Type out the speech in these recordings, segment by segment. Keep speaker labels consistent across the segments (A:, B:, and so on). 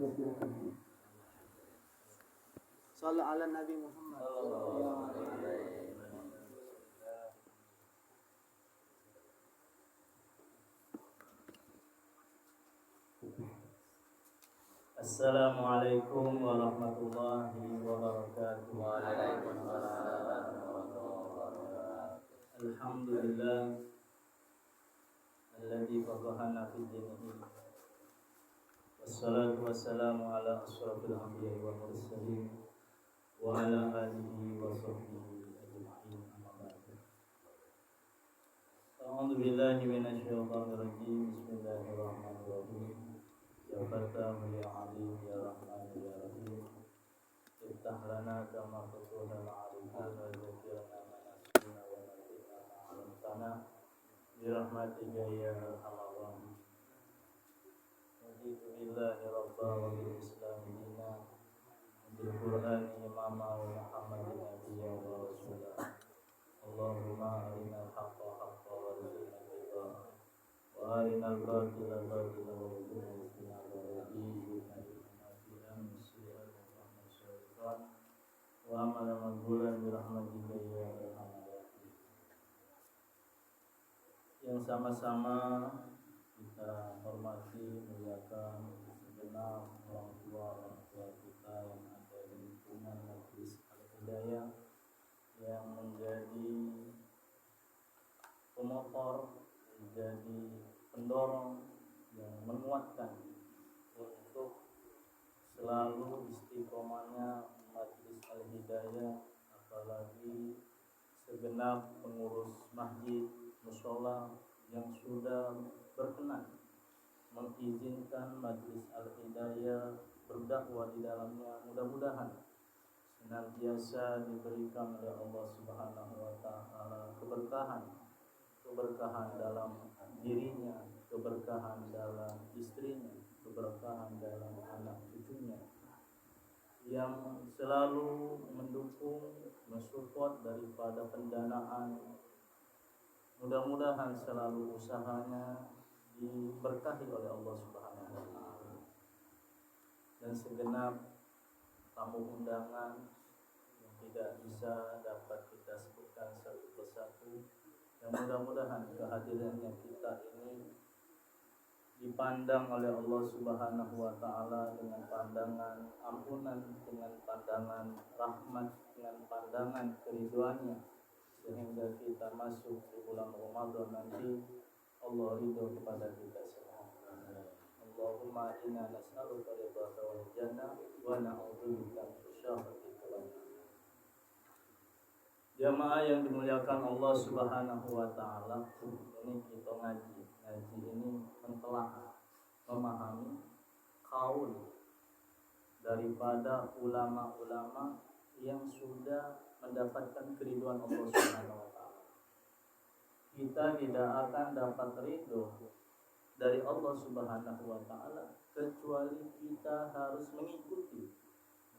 A: Sallu ala Nabi Muhammad.
B: Assalamualaikum warahmatullahi wabarakatuh. Waalaikumsalam. Alhamdulillah alladzi faqahana fid dinihi. Wassalatu wassalamu ala asyrafil anbiya'i wal mursalin wa ala alihi wa sahbihi ajma'in. Amma ba'du. A'udzu billahi minasyaitonir rajim. Bismillahirrahmanirrahim. Ya Fattahu ya Alim ya Rahman ya Rahim. Iftah lana kama fatuhal arifin wa zakirna manasina wa natina ma'alamtana birahmatika ya arhamar rahimin. Raditu billahi rabba wa bil islam dina bil qur'ani imama wa muhammadin nabiyya wa rasulah. Allahumma arinal haqqa haqqa wa rizqna ittiba'ah wa arinal batila batila wa rizqna wa amala maqbulan bi rahmatika ya arhamar rahimin. Yang sama-sama kita hormati, muliakan segenap orang tua kita yang ada di lingkungan Majelis Al-Hidayah yang menjadi pemotor, menjadi pendorong yang menguatkan untuk selalu istiqomahnya Majelis Al-Hidayah, apalagi segenap pengurus masjid, mushola yang sudah berkenan mengizinkan Majelis Al-Hidayah berdakwah di dalamnya. Mudah-mudahan senantiasa diberikan oleh Allah Subhanahu wa taala keberkahan dalam dirinya, keberkahan dalam istrinya, keberkahan dalam anak cucunya, yang selalu mendukung, mensupport daripada pendanaan. Mudah-mudahan selalu usahanya diberkahi oleh Allah Subhanahu wa taala. Dan segenap tamu undangan yang tidak bisa dapat kita sebutkan satu persatu, yang mudah-mudahan kehadirannya kita ini dipandang oleh Allah Subhanahu wa taala dengan pandangan ampunan, dengan pandangan rahmat, dengan pandangan keridhaannya, sehingga kita masuk di bulan Ramadan nanti Allah ridho kepada kita semua. Allahumma inna nas'aluka ridhaka wal jannah wa na'udzubika min syarrika wal nar. Jamaah yang dimuliakan Allah Subhanahu wa taala, ini kita ngaji ini mentelaah, memahami kaul daripada ulama-ulama yang sudah mendapatkan keridhaan Allah Subhanahu wa taala. Kita tidak akan dapat ridho dari Allah Subhanahu wa taala kecuali kita harus mengikuti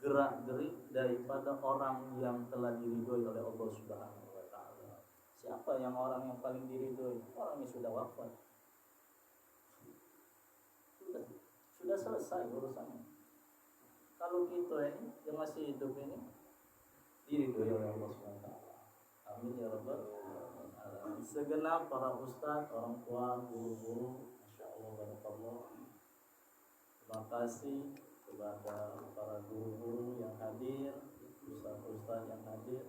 B: gerak-gerik daripada orang yang telah diridhoi oleh Allah Subhanahu wa taala. Siapa yang orang yang paling diridhoi? Orang yang sudah wafat. Sudah selesai urusannya. Kalau kita ini yang masih hidup ini diridhoi oleh Allah Subhanahu wa taala. Amin ya rabbal alamin. Segenap para ustaz, orang tua, guru-guru, masyaallah barakallah. Terima kasih kepada para guru-guru yang hadir, ustaz-ustaz yang hadir,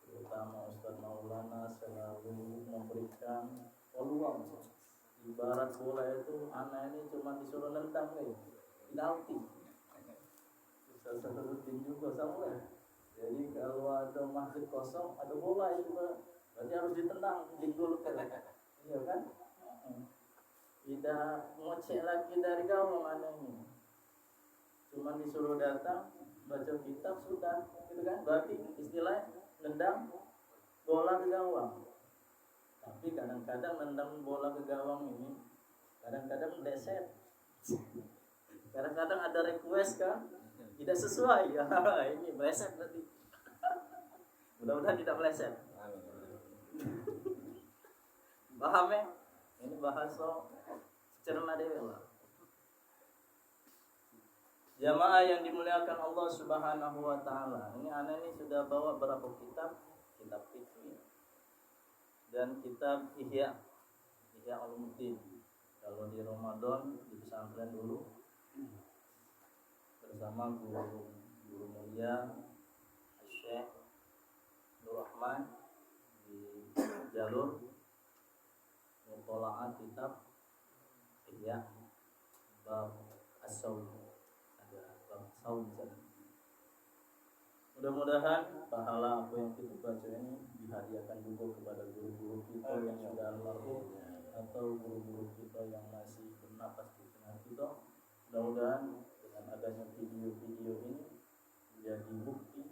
B: terutama Ustaz Maulana selalu memberikan peluang. Ibarat bola itu, anak ini cuma disuruh nendang penalti. Ustaz Sadruddin juga sama. Jadi kalau ada masjid kosong, ada bola itu berarti harus ditendang, digolkan. Iya kan? Tidak ngocek lagi dari gawang anak ini. Cuma disuruh datang, baca kitab sudah, gitu kan? Berarti istilah nendang bola ke gawang. Tapi kadang-kadang nendang bola ke gawang ini, kadang-kadang meleset. Kadang-kadang ada request kan, tidak sesuai. Ya, ini meleset berarti. Mudah-mudahan tidak meleset. Paham ya? Ini bahasa cerna dewe lah. Jamaah yang dimuliakan Allah Subhanahu wa taala. Ini ana ini sudah bawa berapa kitab? Kitab fikih dan kitab Ihya Ulumuddin. Kalau di Ramadan di pesantren dulu bersama guru mulia Syekh Nur Rahman di jalur mutola'at kitab Ihya bab as-saum. Mudah-mudahan pahala apa yang kita baca ini dihadiahkan juga kepada guru-guru kita yang sudah almarhum atau guru-guru kita yang masih bernapas di tengah kita. Mudah-mudahan dengan adanya video-video ini menjadi bukti,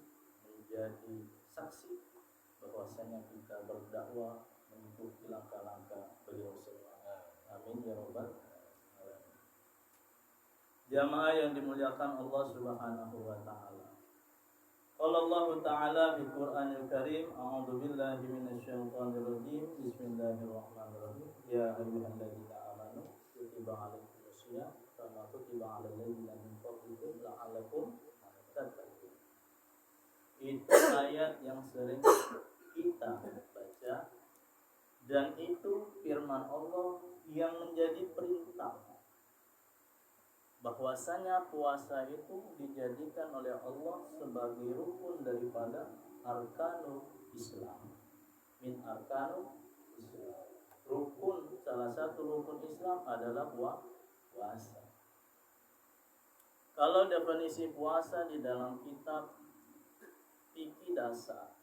B: menjadi saksi bahwasanya kita berdakwah mengikuti langkah-langkah beliau semua. Amin ya rabbal alamin. Jamaah yang dimuliakan Allah Subhanahu wa taala. Qala Allah taala fi Qur'anil Karim, a'udzu billahi minasyaitonir rajim. Bismillahirrahmanirrahim. Ya ayyuhalladzina amanu kutiba 'alaikumus shiyam kama kutiba 'alal ladzina min qablikum la'allakum tattaqun. Itu ayat yang sering kita baca dan itu firman Allah yang menjadi perintah bahwasanya puasa itu dijadikan oleh Allah sebagai rukun daripada arkanul Islam. Min arkanul Islam. Rukun, salah satu rukun Islam adalah puasa. Kalau definisi puasa di dalam kitab fikih dasar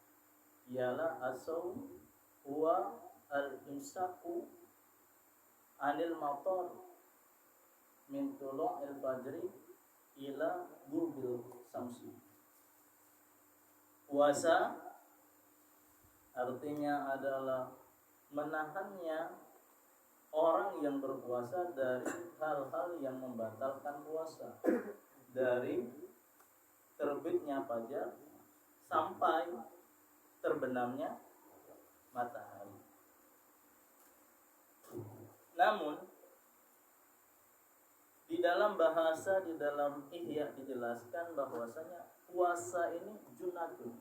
B: ialah as-shaum huwa al-imsaku anil matar min tulu'il fajri ila ghurubil samsi. Puasa artinya adalah menahannya orang yang berpuasa dari hal-hal yang membatalkan puasa, dari terbitnya fajar sampai terbenamnya matahari. Namun di dalam bahasa, di dalam Ihya dijelaskan bahwasanya puasa ini junatun.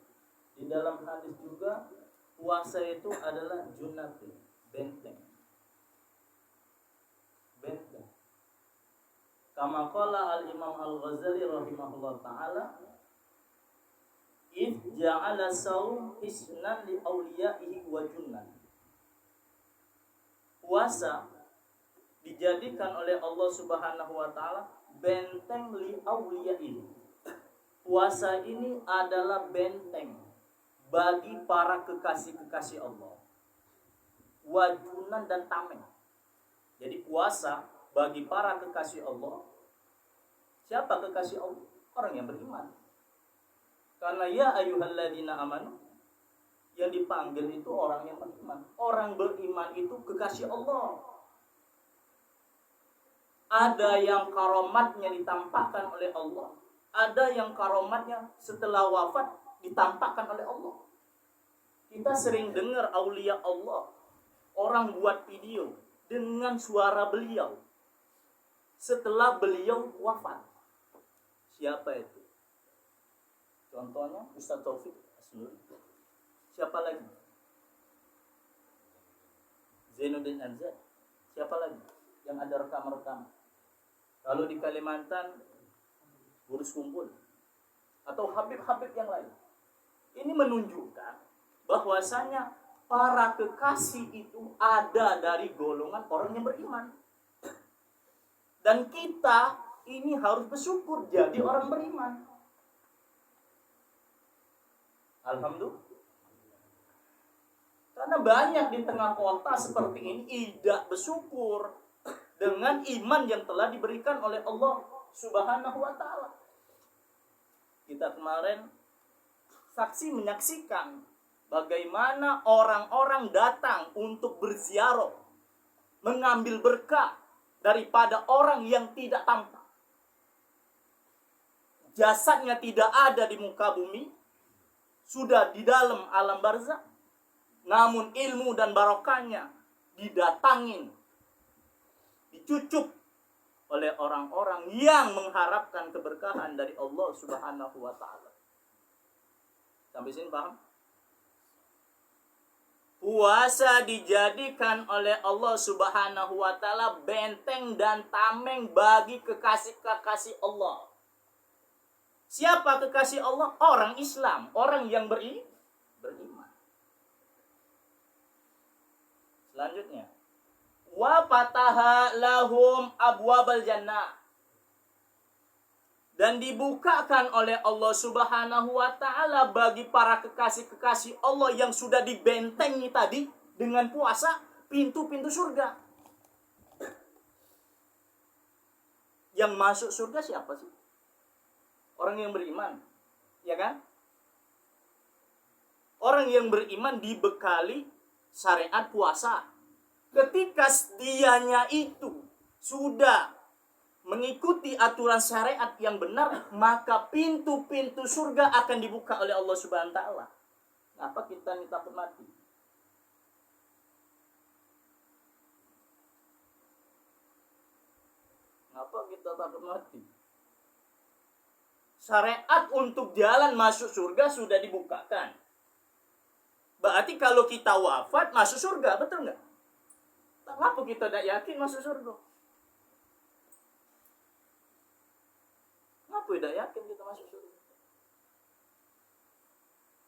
B: Di dalam hadis juga puasa itu adalah junatun, benteng. Kama qala al-Imam Al-Ghazali rahimahullah ta'ala, "Id ja'ala saum hisnan li awliyaihi wa junnan." Puasa dijadikan oleh Allah Subhanahu wa taala benteng li awliyaihi. Puasa ini adalah benteng bagi para kekasih-kekasih Allah. Wajunan dan tameng. Jadi puasa bagi para kekasih Allah. Siapa kekasih Allah? Orang yang beriman. Karena ya ayyuhalladzina amanu, yang dipanggil itu orang yang beriman. Orang beriman itu kekasih Allah. Ada yang karomatnya ditampakkan oleh Allah, ada yang karomatnya setelah wafat ditampakkan oleh Allah. Kita sering dengar aulia Allah, orang buat video dengan suara beliau setelah beliau wafat. Siapa itu? Contohnya Ustaz Taufik Asnuri. Siapa lagi? Zainuddin Anzar. Siapa lagi yang ada rekam-rekam? Kalau di Kalimantan Burus Kumpul atau Habib-Habib yang lain. Ini menunjukkan bahwasanya para kekasih itu ada dari golongan orang yang beriman. Dan kita ini harus bersyukur jadi orang beriman. Alhamdulillah. Karena banyak di tengah kota seperti ini tidak bersyukur dengan iman yang telah diberikan oleh Allah Subhanahu wa taala. Kita kemarin menyaksikan bagaimana orang-orang datang untuk berziarah, mengambil berkah daripada orang yang tidak tampak. Jasadnya tidak ada di muka bumi, sudah di dalam alam barzakh, namun ilmu dan barokahnya didatangin, dicucup oleh orang-orang yang mengharapkan keberkahan dari Allah Subhanahu wa taala. Sampai sini paham? Puasa dijadikan oleh Allah Subhanahu wa taala benteng dan tameng bagi kekasih-kekasih Allah. Siapa kekasih Allah? Orang Islam, orang yang beriman. Selanjutnya, wa fataha lahum abwabal jannah. Dan dibukakan oleh Allah Subhanahu wa taala bagi para kekasih-kekasih Allah yang sudah dibentengi tadi dengan puasa pintu-pintu surga. Yang masuk surga siapa sih? Orang yang beriman, ya kan? Orang yang beriman dibekali syariat puasa. Ketika dianya itu sudah mengikuti aturan syariat yang benar, maka pintu-pintu surga akan dibuka oleh Allah Subhanahu wa taala. Apa kita ini takut mati? Ngapa kita takut mati? Syariat untuk jalan masuk surga sudah dibukakan. Berarti kalau kita wafat masuk surga, betul nggak? Kenapa kita tidak yakin masuk surga? Kenapa tidak yakin kita masuk surga?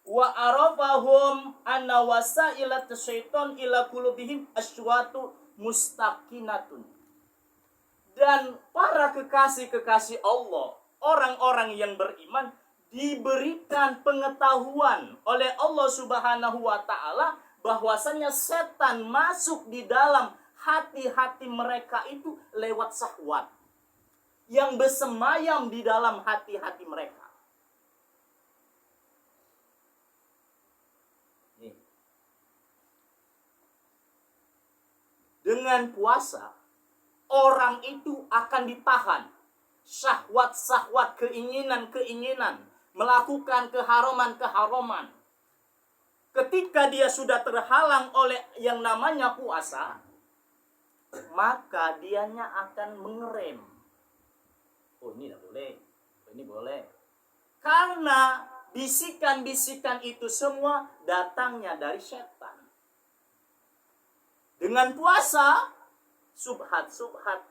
B: Wa arafahum anna wasailat syaitan ila qulubihim aswatu mustaqinatun. Dan para kekasih-kekasih Allah, orang-orang yang beriman, diberikan pengetahuan oleh Allah Subhanahu wa taala bahwasannya setan masuk di dalam hati-hati mereka itu lewat syahwat yang bersemayam di dalam hati-hati mereka. Nih. Dengan puasa, orang itu akan ditahan syahwat-syahwat, keinginan-keinginan, melakukan keharaman-keharaman. Ketika dia sudah terhalang oleh yang namanya puasa, maka dianya akan mengerem. Oh, ini tidak boleh, ini boleh. Karena bisikan-bisikan itu semua datangnya dari setan. Dengan puasa, subhat-subhat,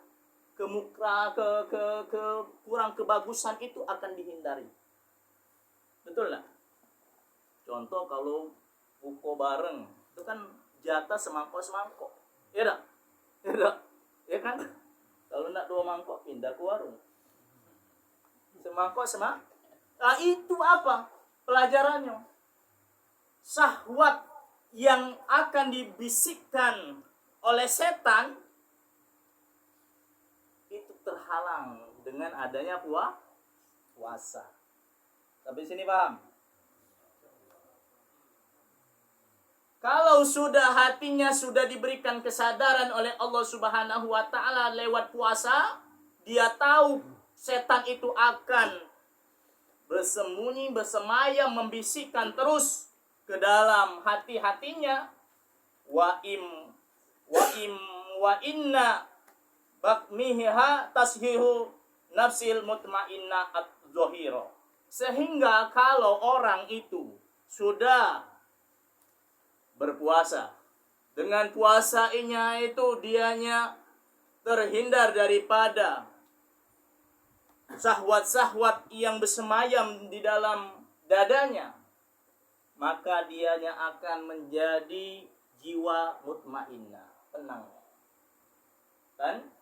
B: kurang kebagusan itu akan dihindari. Betul lah. Contoh kalau buka bareng, itu kan jatah semangkok-semangkok. Ya tak? Ya tak? Ya kan? Kalau nak 2 mangkok, pindah ke warung. Semangkok. Nah, itu apa? Pelajarannya. Syahwat yang akan dibisikkan oleh setan itu terhalang dengan adanya puasa. Sampai sini paham? Kalau sudah hatinya sudah diberikan kesadaran oleh Allah Subhanahu wa taala lewat puasa, dia tahu setan itu akan bersembunyi, bersemayam, membisikkan terus ke dalam hati-hatinya. Wa inna bakmiha tashihu nafsil mutmainnah az-zahira. Sehingga kalau orang itu sudah berpuasa, dengan puasanya itu dianya terhindar daripada syahwat-syahwat yang bersemayam di dalam dadanya, maka dianya akan menjadi jiwa mutmainnah, tenang. Kan?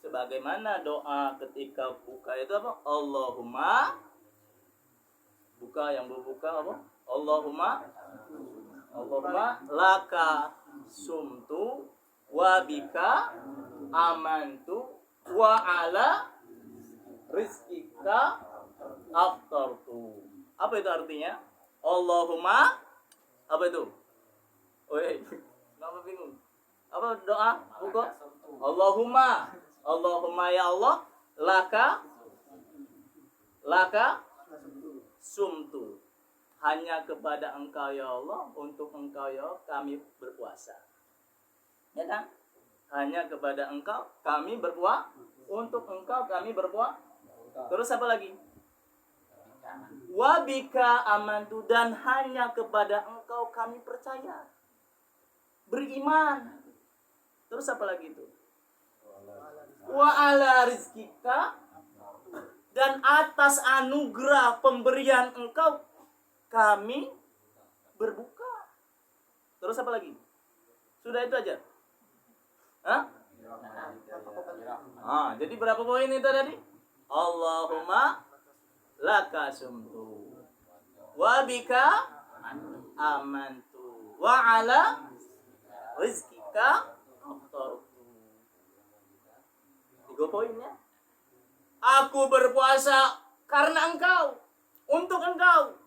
B: Sebagaimana doa ketika buka itu apa? Allahumma, buka yang berbuka apa? Allahumma laka sumtu wa bika amantu wa ala rizkika aftartu. Apa itu artinya? Allahumma, apa itu? Oi, kenapa bingung? Apa doa? Buka. Allahumma ya Allah, laka sumtu. Hanya kepada Engkau ya Allah, untuk Engkau ya Allah, kami berpuasa. Ya kan? Hanya kepada Engkau kami berpuasa. Untuk engkau kami berpuasa. Terus apa lagi? Wa bika amantu, dan hanya kepada engkau kami percaya. Beriman. Terus apa lagi itu? Wa ala rizkika, dan atas anugerah pemberian engkau kami berbuka. Terus apa lagi? Sudah itu aja. Hah? Jadi berapa poin itu tadi? Allahumma laka sumtu wa bika amantu wa ala rizkika aftartu. 3 poinnya. Aku berpuasa karena engkau, untuk engkau.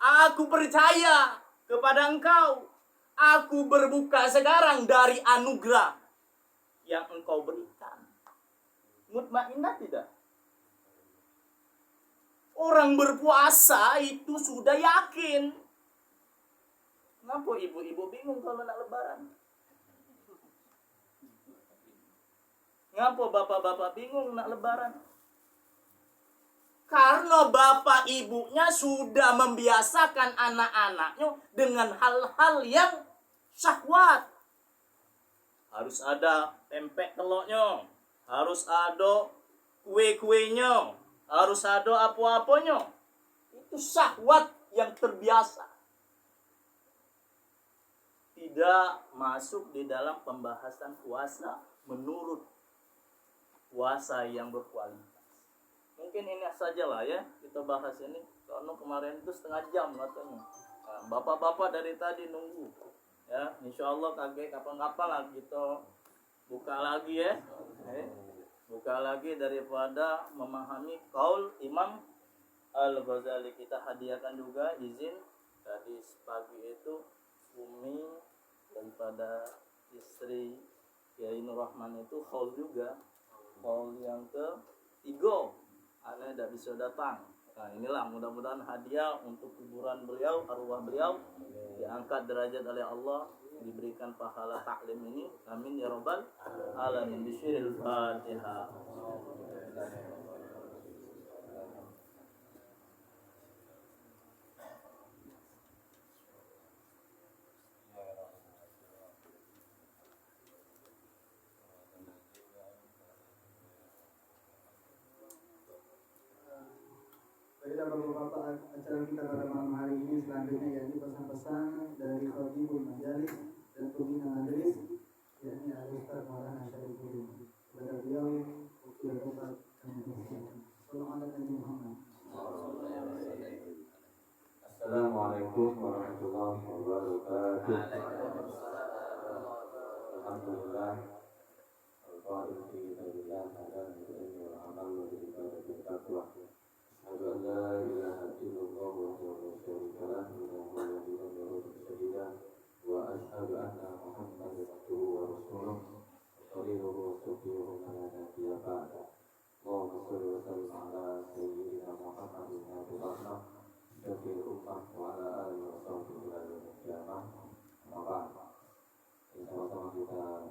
B: Aku percaya kepada engkau. Aku berbuka sekarang dari anugerah yang engkau berikan. Mutmainnah tidak? Orang berpuasa itu sudah yakin. Kenapa ibu-ibu bingung kalau nak lebaran? Kenapa bapak-bapak bingung nak lebaran? Karena bapak ibunya sudah membiasakan anak-anaknya dengan hal-hal yang syahwat. Harus ada pempek telurnya, harus ada kue-kuenya, harus ada apa-apanya. Itu syahwat yang terbiasa. Tidak masuk di dalam pembahasan puasa menurut puasa yang berkualitas. Mungkin ini sajalah ya, kita bahas ini. Karena kemarin itu 1/2 jam katanya. Nah, bapak-bapak dari tadi nunggu. Ya, insyaallah kapan-kapan lah kita buka lagi ya. Buka lagi daripada memahami qaul Imam Al-Ghazali. Kita hadiahkan juga izin tadi pagi itu Umi daripada istri Kiai Nur Rahman itu qaul juga. Qaul yang ke-3. Anda tidak bisa datang. Nah, inilah mudah-mudahan hadiah untuk kuburan beliau, arwah beliau diangkat derajat oleh Allah, diberikan pahala taklim ini. Amin ya rabbal alamin. Bisyiril Fatihah.
A: Baiklah Bapak-bapak, acara kita pada malam hari ini selanjutnya yaitu pesan-pesan dari Khatibul Majalis dan Pembina Majelis, yakni Al-Ustaz Maulana Syarifuddin. Kepada beliau sudah dapat kami persilakan. Sallallahu alaihi Muhammad.
C: Assalamualaikum warahmatullahi wabarakatuh. Alhamdulillah. Al-Qa'il fi kitabillah ta'ala al-ilmi wal amal wa al-ibadati wa taqwa. Asyhadu an la ilaha illallah wahdahu la syarika lah wa asyhadu anna Muhammadan abduhu wa rasuluh khaliluhu wa safiyuhu la nabiyya ba'da. Allahumma shalli wa sallim ala sayyidina Muhammadin abdil rahmah syafi'il ummah wa ala alihi wa sahbihi ila yaumil qiyamah. Sama-sama kita